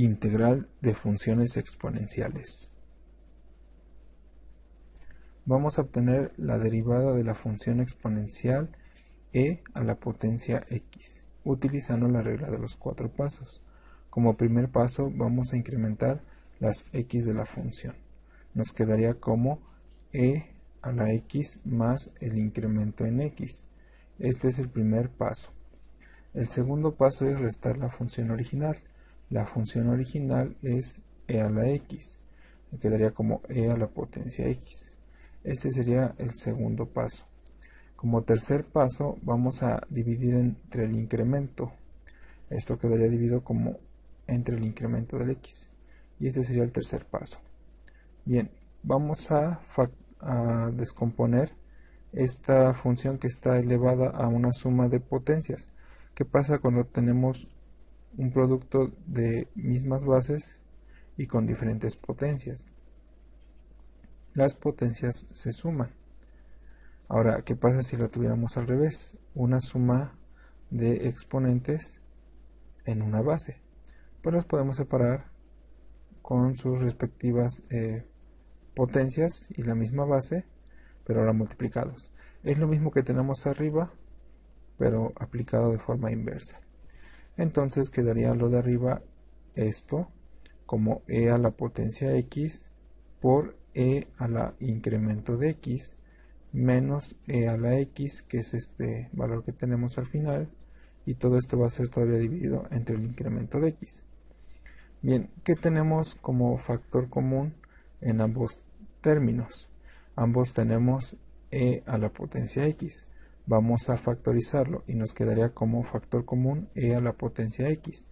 Integral de funciones exponenciales. Vamos a obtener la derivada de la función exponencial e a la potencia x, utilizando la regla de los 4 pasos. Como primer paso vamos a incrementar las x de la función. Nos quedaría como e a la x más el incremento en x. Este es el primer paso. El segundo paso es restar la función original. La función original es e a la x. Me quedaría como e a la potencia x. Este sería el segundo paso. Como tercer paso vamos a dividir entre el incremento. Esto quedaría dividido como entre el incremento del x. Y este sería el tercer paso. Bien, vamos a descomponer esta función que está elevada a una suma de potencias. ¿Qué pasa cuando tenemos un producto de mismas bases y con diferentes potencias? Las potencias se suman. Ahora, ¿qué pasa si la tuviéramos al revés? Una suma de exponentes en una base. Pues los podemos separar con sus respectivas potencias y la misma base, pero ahora multiplicados. Es lo mismo que tenemos arriba, pero aplicado de forma inversa. Entonces quedaría lo de arriba, esto, como e a la potencia x por e a la incremento de x menos e a la x, que es este valor que tenemos al final, y todo esto va a ser todavía dividido entre el incremento de x. Bien, ¿qué tenemos como factor común en ambos términos? Ambos tenemos e a la potencia x. Vamos a factorizarlo y nos quedaría como factor común e a la potencia x.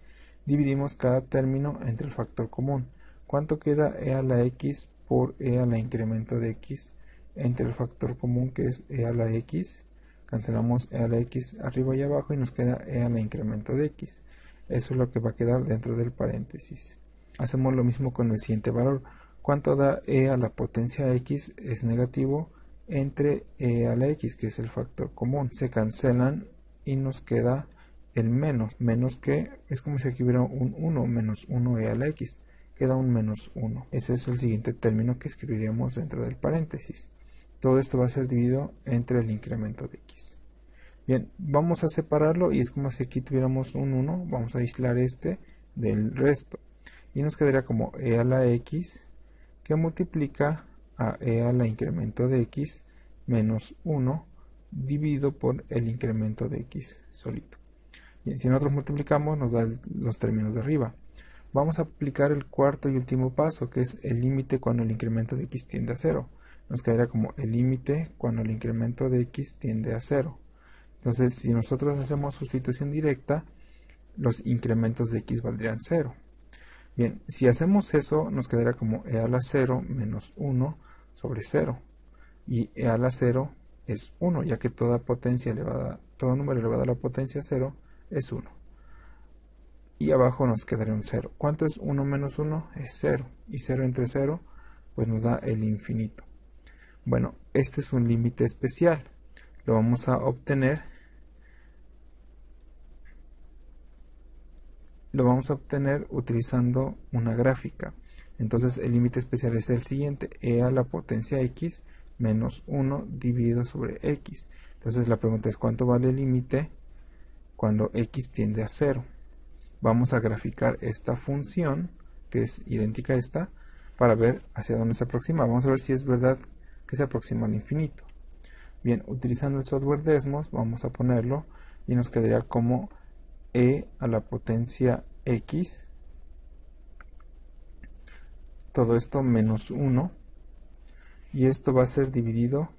Dividimos cada término entre el factor común. ¿Cuánto queda e a la x por e a la incremento de x entre el factor común, que es e a la x? Cancelamos e a la x arriba y abajo y nos queda e a la incremento de x. Eso es lo que va a quedar dentro del paréntesis. Hacemos lo mismo con el siguiente valor. ¿Cuánto da e a la potencia x? Es negativo entre e a la x, que es el factor común. Se cancelan y nos queda el menos. Menos, que es como si aquí hubiera un 1, menos 1 e a la x. Queda un menos 1. Ese es el siguiente término que escribiríamos dentro del paréntesis. Todo esto va a ser dividido entre el incremento de x. Bien, vamos a separarlo y es como si aquí tuviéramos un 1. Vamos a aislar este del resto. Y nos quedaría como e a la x, que multiplica a e a la incremento de x menos 1 dividido por el incremento de x solito. Bien, si nosotros multiplicamos nos da los términos de arriba. Vamos a aplicar el cuarto y último paso, que es el límite cuando el incremento de x tiende a 0. Nos quedaría como el límite cuando el incremento de x tiende a 0. Entonces, si nosotros hacemos sustitución directa, los incrementos de x valdrían 0. Bien, si hacemos eso, nos quedaría como e a la 0 menos 1 sobre 0. Y e a la 0 es 1, ya que toda potencia elevada, todo número elevado a la potencia 0 es 1. Y abajo nos quedaría un 0. ¿Cuánto es 1 menos 1? Es 0. Y 0 entre 0, pues nos da el infinito. Bueno, este es un límite especial. Lo vamos a obtener. Lo vamos a obtener utilizando una gráfica. Entonces el límite especial es el siguiente: e a la potencia x menos 1 dividido sobre x. Entonces la pregunta es: ¿cuánto vale el límite cuando x tiende a 0? Vamos a graficar esta función, que es idéntica a esta, para ver hacia dónde se aproxima. Vamos a ver si es verdad que se aproxima al infinito. Bien, utilizando el software Desmos, vamos a ponerlo y nos quedaría como e a la potencia x, todo esto menos 1, y esto va a ser dividido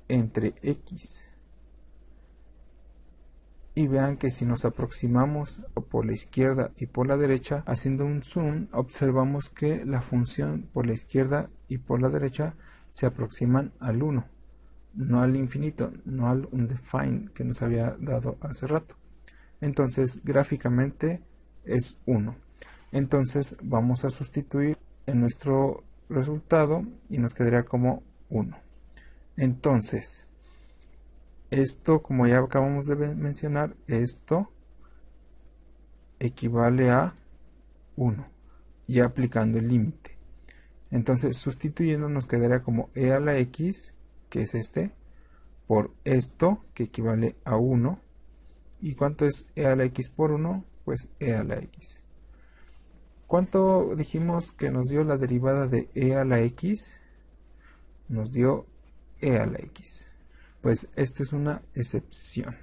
entre x. Y vean que si nos aproximamos por la izquierda y por la derecha, haciendo un zoom, observamos que la función por la izquierda y por la derecha se aproximan al 1, no al infinito, no al undefined que nos había dado hace rato. Entonces gráficamente es 1. Entonces vamos a sustituir en nuestro resultado y nos quedaría como 1. Entonces esto, como ya acabamos de mencionar, esto equivale a 1, ya aplicando el límite. Entonces, sustituyendo nos quedaría como e a la x, que es este, por esto, que equivale a 1. ¿Y cuánto es e a la x por 1? Pues e a la x. ¿Cuánto dijimos que nos dio la derivada de e a la x? Nos dio e a la x. Pues esto es una excepción.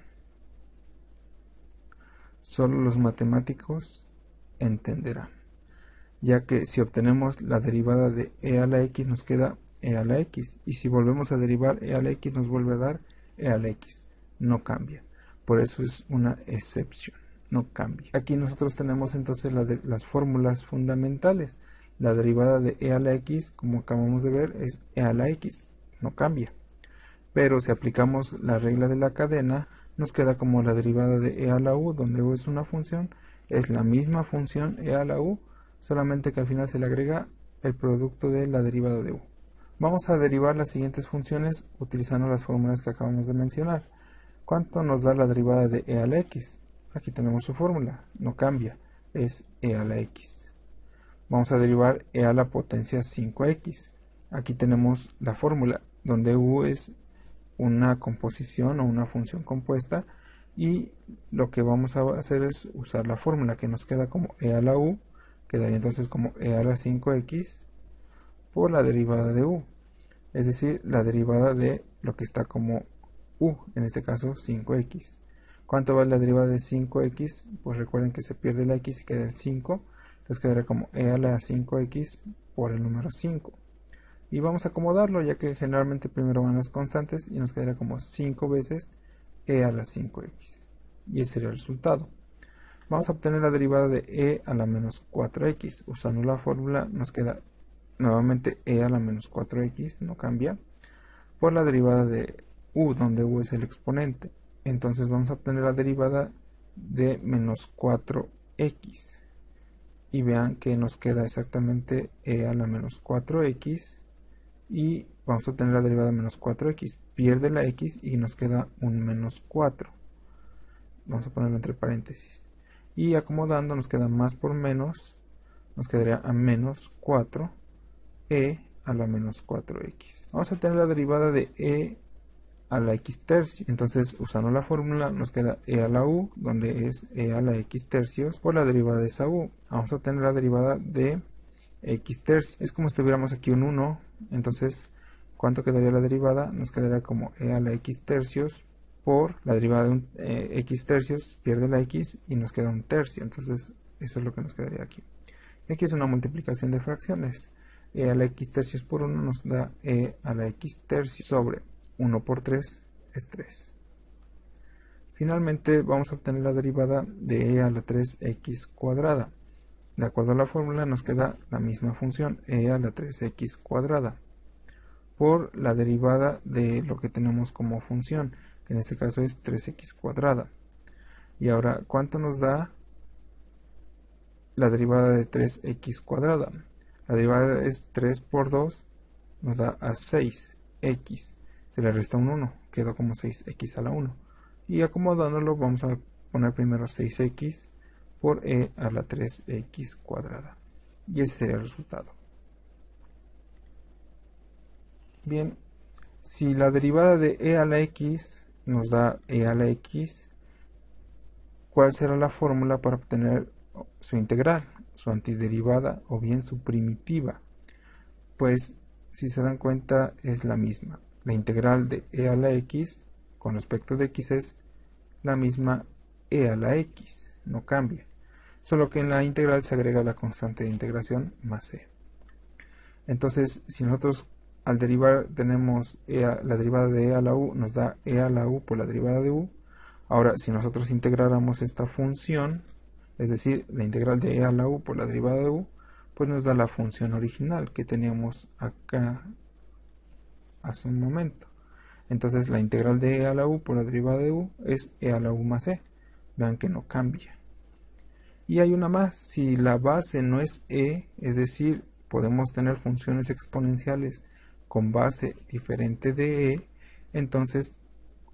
Solo los matemáticos entenderán, ya que si obtenemos la derivada de e a la x nos queda e a la x, y si volvemos a derivar e a la x nos vuelve a dar e a la x, no cambia. Por eso es una excepción, no cambia. Aquí nosotros tenemos entonces las fórmulas fundamentales. La derivada de e a la x, como acabamos de ver, es e a la x, no cambia. Pero si aplicamos la regla de la cadena, nos queda como la derivada de e a la u, donde u es una función, es la misma función e a la u, solamente que al final se le agrega el producto de la derivada de u. Vamos a derivar las siguientes funciones utilizando las fórmulas que acabamos de mencionar. ¿Cuánto nos da la derivada de e a la x? Aquí tenemos su fórmula, no cambia, es e a la x. Vamos a derivar e a la potencia 5x. Aquí tenemos la fórmula, donde u es una composición o una función compuesta, y lo que vamos a hacer es usar la fórmula que nos queda como e a la u, quedaría entonces como e a la 5x por la derivada de u, es decir, la derivada de lo que está como u, en este caso 5x. ¿Cuánto vale la derivada de 5x? Pues recuerden que se pierde la x y queda el 5, entonces quedaría como e a la 5x por el número 5. Y vamos a acomodarlo, ya que generalmente primero van las constantes, y nos quedaría como 5 veces e a la 5x. Y ese sería el resultado. Vamos a obtener la derivada de e a la menos 4x. Usando la fórmula nos queda nuevamente e a la menos 4x, no cambia, por la derivada de u, donde u es el exponente. Entonces vamos a obtener la derivada de menos 4x. Y vean que nos queda exactamente e a la menos 4x. Y vamos a obtener la derivada de menos 4x. Pierde la x y nos queda un menos 4. Vamos a ponerlo entre paréntesis. Y acomodando nos queda más por menos. Nos quedaría a menos 4 e a la menos 4x. Vamos a obtener la derivada de e a la x tercio. Entonces, usando la fórmula, nos queda e a la u, donde es e a la x tercios, por la derivada de esa u. Vamos a obtener la derivada de x tercios. Es como si tuviéramos aquí un 1. Entonces, ¿cuánto quedaría la derivada? Nos quedaría como e a la x tercios por la derivada de un x tercios, pierde la x y nos queda un tercio. Entonces, eso es lo que nos quedaría aquí. Y aquí es una multiplicación de fracciones. E a la x tercios por 1 nos da e a la x tercios sobre 1 por 3 es 3. Finalmente vamos a obtener la derivada de e a la 3x cuadrada. De acuerdo a la fórmula nos queda la misma función, e a la 3x cuadrada, por la derivada de lo que tenemos como función, que en este caso es 3x cuadrada. Y ahora, ¿cuánto nos da la derivada de 3x cuadrada? La derivada es 3 por 2, nos da a 6x. Se le resta un 1, quedó como 6x a la 1. Y acomodándolo vamos a poner primero 6x por e a la 3x cuadrada. Y ese sería el resultado. Bien, si la derivada de e a la x nos da e a la x, ¿cuál será la fórmula para obtener su integral, su antiderivada o bien su primitiva? Pues, si se dan cuenta, es la misma. La integral de e a la x con respecto de x es la misma e a la x, no cambia. Solo que en la integral se agrega la constante de integración más e. Entonces, si nosotros al derivar tenemos la derivada de e a la u, nos da e a la u por la derivada de u. Ahora, si nosotros integráramos esta función, es decir, la integral de e a la u por la derivada de u, pues nos da la función original que teníamos acá hace un momento. Entonces la integral de e a la u por la derivada de u es e a la u más e. Vean que no cambia. Y hay una más, si la base no es e, es decir, podemos tener funciones exponenciales con base diferente de e, entonces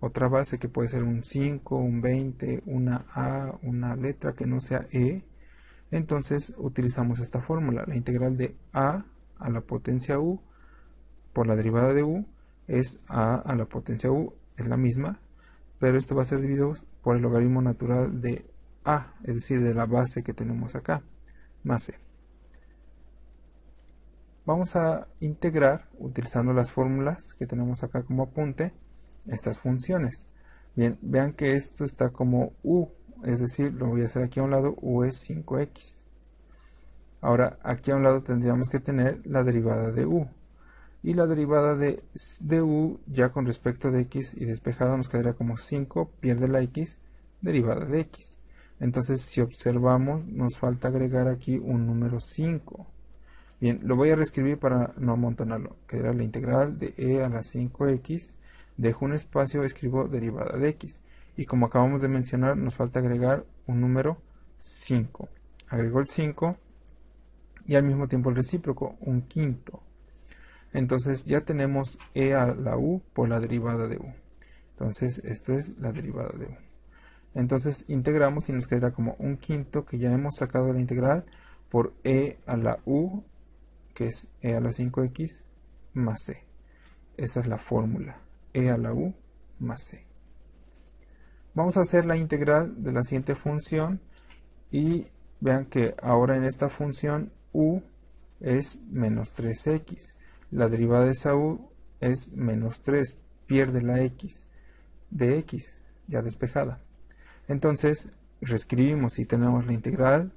otra base que puede ser un 5, un 20, una a, una letra que no sea e, Entonces utilizamos esta fórmula. La integral de a la potencia u por la derivada de u es a la potencia u, es la misma, pero esto va a ser dividido por el logaritmo natural de a, es decir, de la base que tenemos acá, más c. Vamos a integrar, utilizando las fórmulas que tenemos acá como apunte, estas funciones. Bien, vean que esto está como u, es decir, lo voy a hacer aquí a un lado, u es 5x. Ahora, aquí a un lado tendríamos que tener la derivada de u. Y la derivada de u, ya con respecto de x y despejado, nos quedaría como 5, pierde la x, derivada de x. Entonces, si observamos, nos falta agregar aquí un número 5. Bien, lo voy a reescribir para no amontonarlo. Quedará la integral de e a la 5x, dejo un espacio, escribo derivada de x. Y como acabamos de mencionar, nos falta agregar un número 5. Agrego el 5 y al mismo tiempo el recíproco, un quinto. Entonces ya tenemos e a la u por la derivada de u. Entonces esto es la derivada de u. Entonces integramos y nos quedará como un quinto que ya hemos sacado de la integral por e a la u, que es e a la 5x más c. Esa es la fórmula, e a la u más c. Vamos a hacer la integral de la siguiente función y vean que ahora en esta función u es menos 3x. La derivada de esa u es menos 3, pierde la x de x, ya despejada. Entonces, reescribimos y tenemos la integral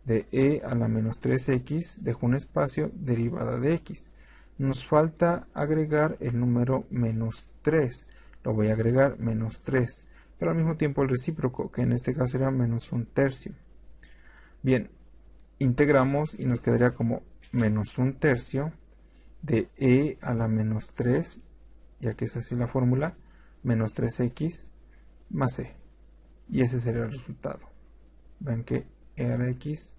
de e a la menos 3x, dejo un espacio, derivada de x. Nos falta agregar el número menos 3, lo voy a agregar menos 3, pero al mismo tiempo el recíproco, que en este caso será menos un tercio. Bien, integramos y nos quedaría como menos un tercio de e a la menos 3, ya que es así la fórmula, menos 3x más c. Y ese sería el resultado. Ven que e a la x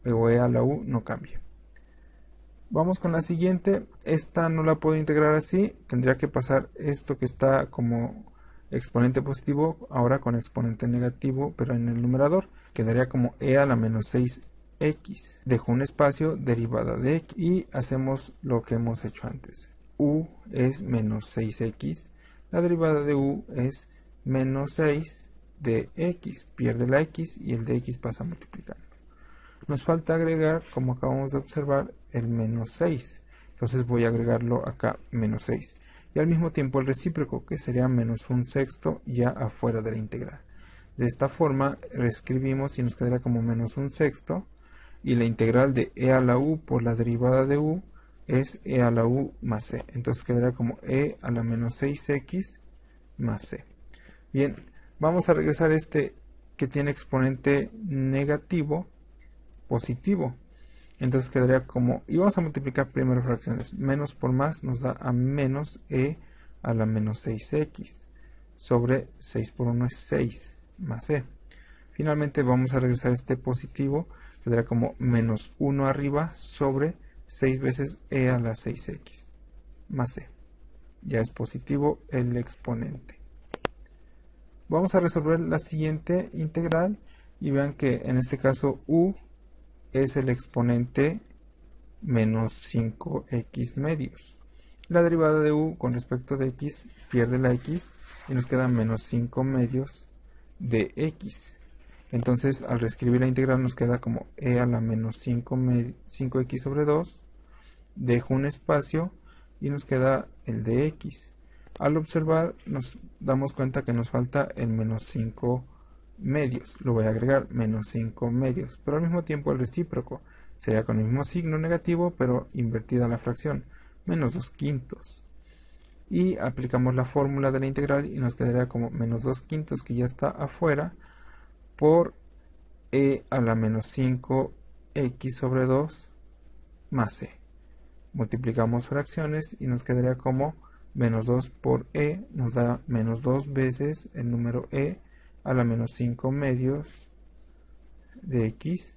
o e a la u no cambia. Vamos con la siguiente. Esta no la puedo integrar así. Tendría que pasar esto que está como exponente positivo ahora con exponente negativo, pero en el numerador. Quedaría como e a la menos 6x. Dejo un espacio, derivada de x, y hacemos lo que hemos hecho antes. U es menos 6x, la derivada de u es menos 6 de x, pierde la x y el de x pasa multiplicando. Nos falta agregar, como acabamos de observar, el menos 6. Entonces voy a agregarlo acá, menos 6. Y al mismo tiempo el recíproco, que sería menos un sexto ya afuera de la integral. De esta forma reescribimos y nos quedará como menos un sexto. Y la integral de e a la u por la derivada de u es e a la u más c. Entonces quedará como e a la menos 6x más c. Bien, vamos a regresar este que tiene exponente negativo, positivo. Entonces quedaría como, y vamos a multiplicar primero fracciones. Menos por más nos da a menos e a la menos 6x. Sobre 6 por 1 es 6 más c. Finalmente vamos a regresar este positivo. Quedará como menos 1 arriba sobre 6 veces e a la 6x más c. Ya es positivo el exponente. Vamos a resolver la siguiente integral y vean que en este caso u es el exponente menos 5x medios. La derivada de u con respecto de x pierde la x y nos queda menos 5 medios de x. Entonces, al reescribir la integral nos queda como e a la menos 5x sobre 2. Dejo un espacio y nos queda el de x. Al observar nos damos cuenta que nos falta el menos 5 medios. Lo voy a agregar, menos 5 medios. Pero al mismo tiempo el recíproco sería con el mismo signo negativo, pero invertida la fracción. Menos 2 quintos. Y aplicamos la fórmula de la integral y nos quedaría como menos 2 quintos, que ya está afuera, por e a la menos 5x sobre 2 más c. Multiplicamos fracciones y nos quedaría como menos 2 por e, nos da menos 2 veces el número e a la menos 5 medios de x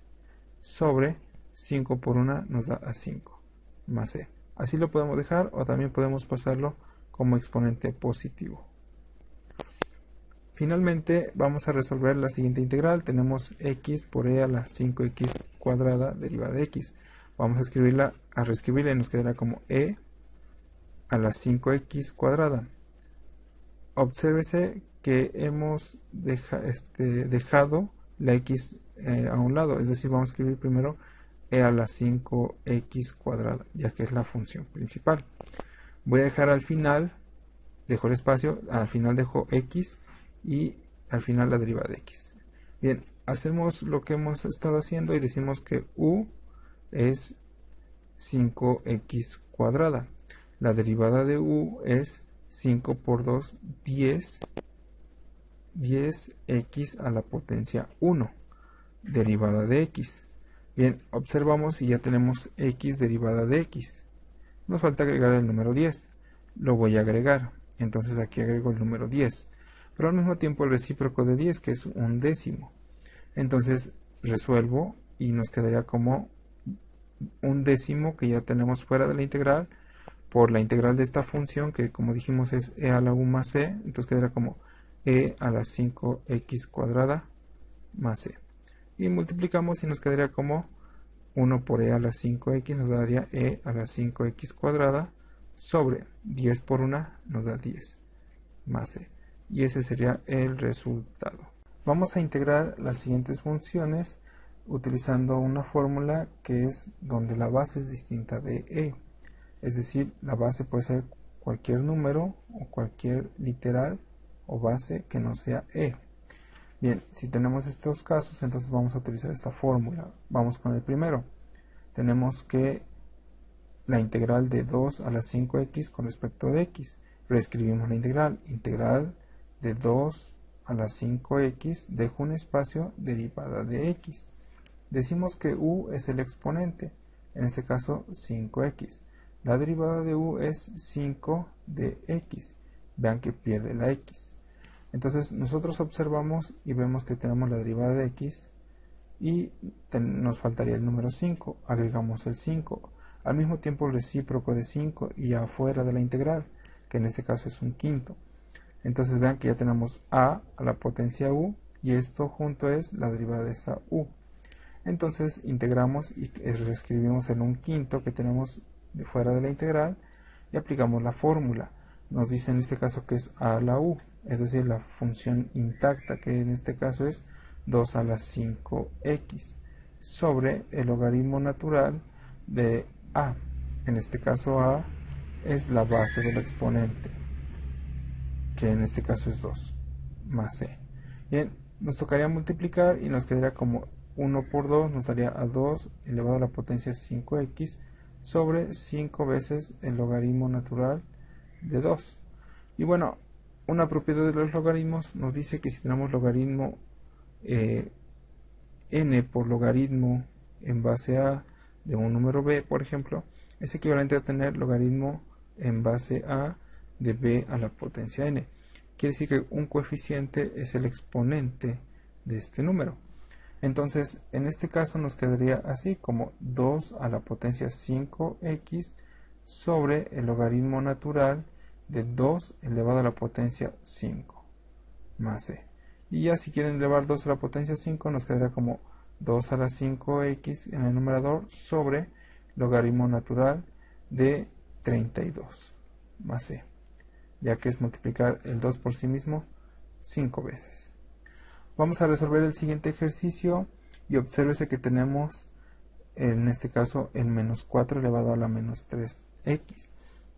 sobre 5 por 1 nos da a 5 más c. Así lo podemos dejar o también podemos pasarlo como exponente positivo. Finalmente vamos a resolver la siguiente integral. Tenemos x por e a la 5x cuadrada derivada de x. Vamos a reescribirla y nos quedará como e a la 5x cuadrada. Obsérvese que hemos dejado la x a un lado, es decir, vamos a escribir primero e a la 5x cuadrada, ya que es la función principal. Voy a dejar al final, dejo el espacio, al final dejo x y al final la derivada de x. Bien, hacemos lo que hemos estado haciendo y decimos que u es 5x cuadrada. La derivada de u es 5 por 2, 10, 10x a la potencia 1, derivada de x. Bien, observamos y ya tenemos x derivada de x. Nos falta agregar el número 10. Lo voy a agregar. Entonces aquí agrego el número 10. Pero al mismo tiempo el recíproco de 10, que es un décimo. Entonces resuelvo y nos quedaría como un décimo que ya tenemos fuera de la integral por la integral de esta función, que como dijimos es e a la u más c. Entonces quedaría como e a la 5x cuadrada más c. Y multiplicamos y nos quedaría como 1 por e a la 5x nos daría e a la 5x cuadrada sobre 10 por 1 nos da 10 más c. Y ese sería el resultado. Vamos a integrar las siguientes funciones utilizando una fórmula que es donde la base es distinta de e. Es decir, la base puede ser cualquier número o cualquier literal o base que no sea e. Bien, si tenemos estos casos, entonces vamos a utilizar esta fórmula. Vamos con el primero. Tenemos que la integral de 2 a la 5x con respecto de x. Reescribimos la integral de 2 a la 5x, dejo un espacio, derivada de x. Decimos que u es el exponente, en este caso 5x. La derivada de u es 5 de x. Vean que pierde la x. Entonces nosotros observamos y vemos que tenemos la derivada de x y nos faltaría el número 5. Agregamos el 5. Al mismo tiempo el recíproco de 5 y afuera de la integral, que en este caso es un quinto. Entonces vean que ya tenemos a la potencia u y esto junto es la derivada de esa u. Entonces integramos y reescribimos en un quinto que tenemos de fuera de la integral y aplicamos la fórmula. Nos dice en este caso que es a a la u, es decir, la función intacta, que en este caso es 2 a la 5x, sobre el logaritmo natural de a. En este caso a es la base del exponente, que en este caso es 2, más c. Bien, nos tocaría multiplicar y nos quedaría como 1 por 2, nos daría a 2 elevado a la potencia 5x sobre 5 veces el logaritmo natural de 2. Y bueno, una propiedad de los logaritmos nos dice que si tenemos logaritmo n por logaritmo en base a de un número b, por ejemplo, es equivalente a tener logaritmo en base a de b a la potencia n. Quiere decir que un coeficiente es el exponente de este número. Entonces, en este caso nos quedaría así, como 2 a la potencia 5x sobre el logaritmo natural de 2 elevado a la potencia 5 más c. Y ya si quieren elevar 2 a la potencia 5 nos quedará como 2 a la 5x en el numerador sobre logaritmo natural de 32 más c, ya que es multiplicar el 2 por sí mismo 5 veces. Vamos a resolver el siguiente ejercicio y obsérvese que tenemos en este caso el menos 4 elevado a la menos 3x.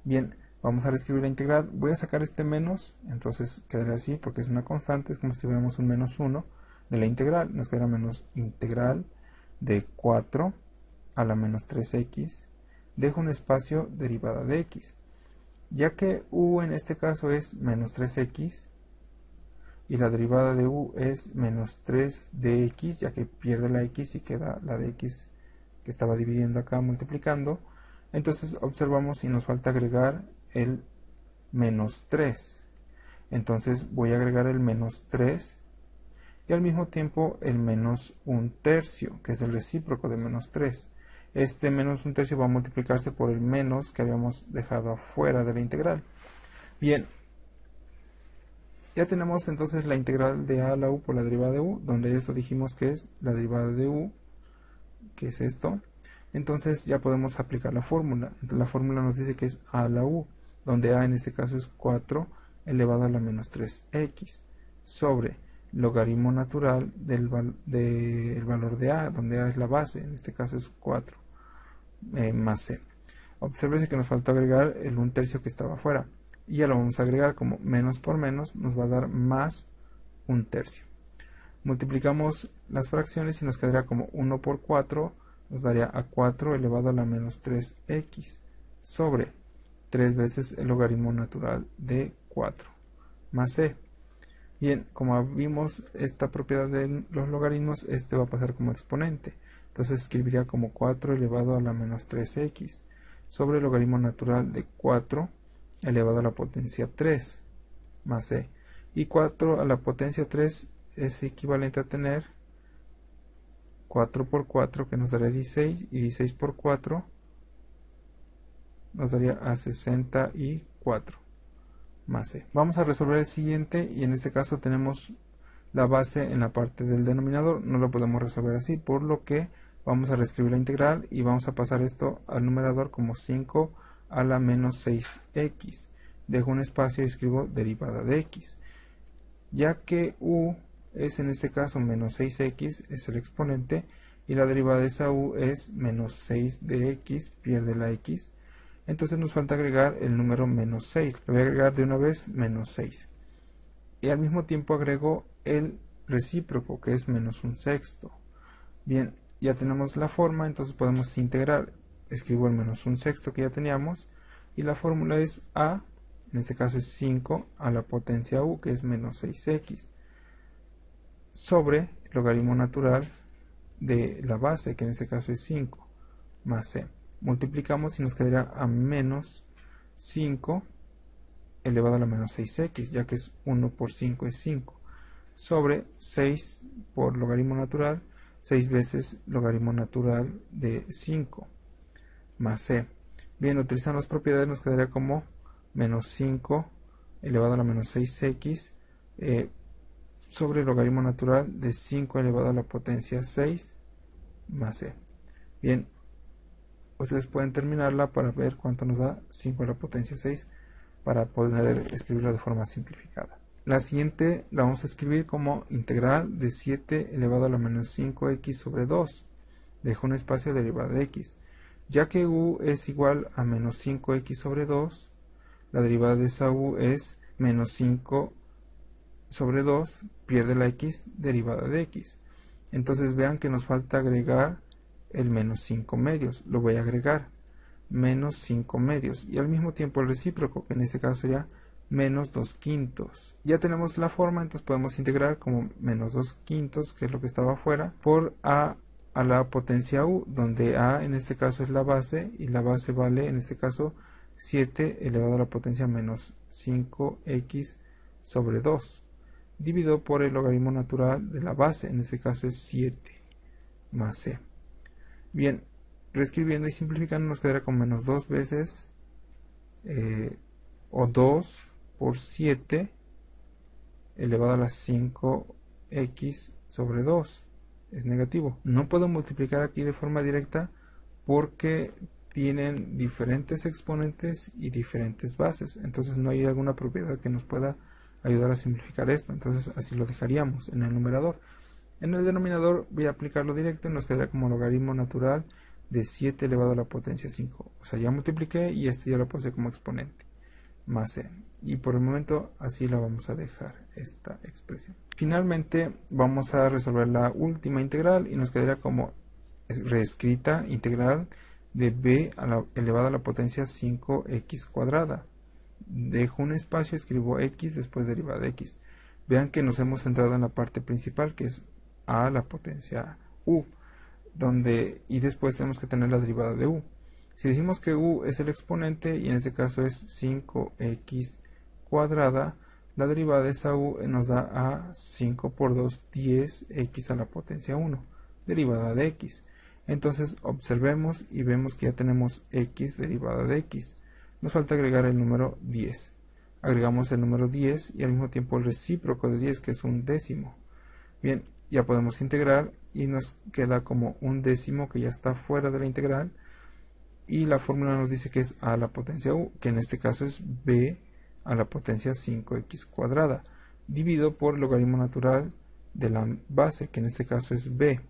Bien, vamos a reescribir la integral. Voy a sacar este menos, entonces quedará así porque es una constante, es como si tuviéramos un menos 1 de la integral. Nos quedará menos integral de 4 a la menos 3x. Dejo un espacio, derivada de x. Ya que u en este caso es menos 3x y la derivada de u es menos 3 de x, ya que pierde la x y queda la de x que estaba dividiendo acá, multiplicando. Entonces observamos y nos falta agregar el menos 3. Entonces voy a agregar el menos 3 y al mismo tiempo el menos 1/3, que es el recíproco de menos 3. Este menos 1/3 va a multiplicarse por el menos que habíamos dejado afuera de la integral. Bien, Ya tenemos entonces la integral de a a la u por la derivada de u, donde esto dijimos que es la derivada de u, que es esto. Entonces ya podemos aplicar la fórmula. Entonces la fórmula nos dice que es a a la u, donde a en este caso es 4 elevado a la menos 3x, sobre logaritmo natural del valor de a, donde a es la base, en este caso es 4, más c. Obsérvese que nos faltó agregar el 1/3 que estaba afuera, y ya lo vamos a agregar como menos por menos nos va a dar más 1/3. Multiplicamos las fracciones y nos quedaría como 1 por 4, nos daría a 4 elevado a la menos 3x, sobre 3 veces el logaritmo natural de 4, más c. Bien, como vimos esta propiedad de los logaritmos, este va a pasar como exponente. Entonces escribiría como 4 elevado a la menos 3x, sobre el logaritmo natural de 4 elevado a la potencia 3, más c. Y 4 a la potencia 3 es equivalente a tener 4 por 4, que nos daría 16, y 16 por 4 nos daría a 64, más c. Vamos a resolver el siguiente, y en este caso tenemos la base en la parte del denominador. No lo podemos resolver así, por lo que vamos a reescribir la integral y vamos a pasar esto al numerador como 5 a la menos 6x. Dejo un espacio y escribo derivada de x. Ya que u es en este caso menos 6x, es el exponente, y la derivada de esa u es menos 6 de x, pierde la x. Entonces nos falta agregar el número menos 6. Le voy a agregar de una vez menos 6. Y al mismo tiempo agrego el recíproco, que es menos 1/6. Bien, ya tenemos la forma, entonces podemos integrar. Escribo el menos 1/6 que ya teníamos, y la fórmula es a, en este caso es 5 a la potencia u, que es menos 6x, sobre el logaritmo natural de la base, que en este caso es 5, más c. Multiplicamos y nos quedaría a menos 5 elevado a la menos 6x, ya que es 1 por 5 es 5, sobre 6 por logaritmo natural, 6 veces logaritmo natural de 5, más c. Bien, utilizando las propiedades nos quedaría como menos 5 elevado a la menos 6x sobre el logaritmo natural de 5 elevado a la potencia 6, más c. Bien, ustedes pueden terminarla para ver cuánto nos da 5 a la potencia 6, para poder escribirlo de forma simplificada. La siguiente la vamos a escribir como integral de 7 elevado a la menos 5x sobre 2. Dejo un espacio de derivada de x. Ya que u es igual a menos 5x sobre 2, la derivada de esa u es menos 5 sobre 2, pierde la x, derivada de x. Entonces vean que nos falta agregar el menos 5 medios. Lo voy a agregar, menos 5 medios, y al mismo tiempo el recíproco, que en este caso sería menos 2/5. Ya tenemos la forma, entonces podemos integrar como menos 2/5, que es lo que estaba afuera, por a la potencia u, donde a en este caso es la base, y la base vale en este caso 7 elevado a la potencia menos 5x sobre 2, dividido por el logaritmo natural de la base, en este caso es 7, más c. Bien, reescribiendo y simplificando nos quedará con menos 2 veces o 2 por 7 elevado a la 5x sobre 2, es negativo. No puedo multiplicar aquí de forma directa porque tienen diferentes exponentes y diferentes bases, entonces no hay alguna propiedad que nos pueda ayudar a simplificar esto, entonces así lo dejaríamos en el numerador. En el denominador voy a aplicarlo directo y nos quedará como logaritmo natural de 7 elevado a la potencia 5. O sea, ya multipliqué y este ya lo puse como exponente, más c. Y por el momento así la vamos a dejar, esta expresión. Finalmente vamos a resolver la última integral y nos quedaría como reescrita integral de b elevado a la potencia 5x cuadrada. Dejo un espacio, escribo x, después derivada de x. Vean que nos hemos centrado en la parte principal, que es a la potencia u, y después tenemos que tener la derivada de u. Si decimos que u es el exponente, y en este caso es 5x cuadrada, la derivada de esa u nos da a 5 por 2, 10x a la potencia 1, derivada de x. Entonces observemos y vemos que ya tenemos x derivada de x. Nos falta agregar el número 10. agregamos el número 10 y al mismo tiempo el recíproco de 10, que es un décimo. Bien, ya podemos integrar y nos queda como un décimo que ya está fuera de la integral, y la fórmula nos dice que es a a la potencia u, que en este caso es b a la potencia 5x cuadrada, dividido por el logaritmo natural de la base, que en este caso es b,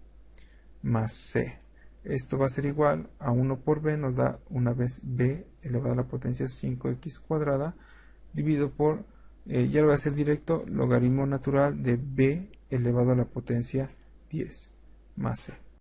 más c. Esto va a ser igual a 1 por b, nos da una vez b elevado a la potencia 5x cuadrada, dividido por, ya lo voy a hacer directo, logaritmo natural de b elevado a la potencia 10, más c.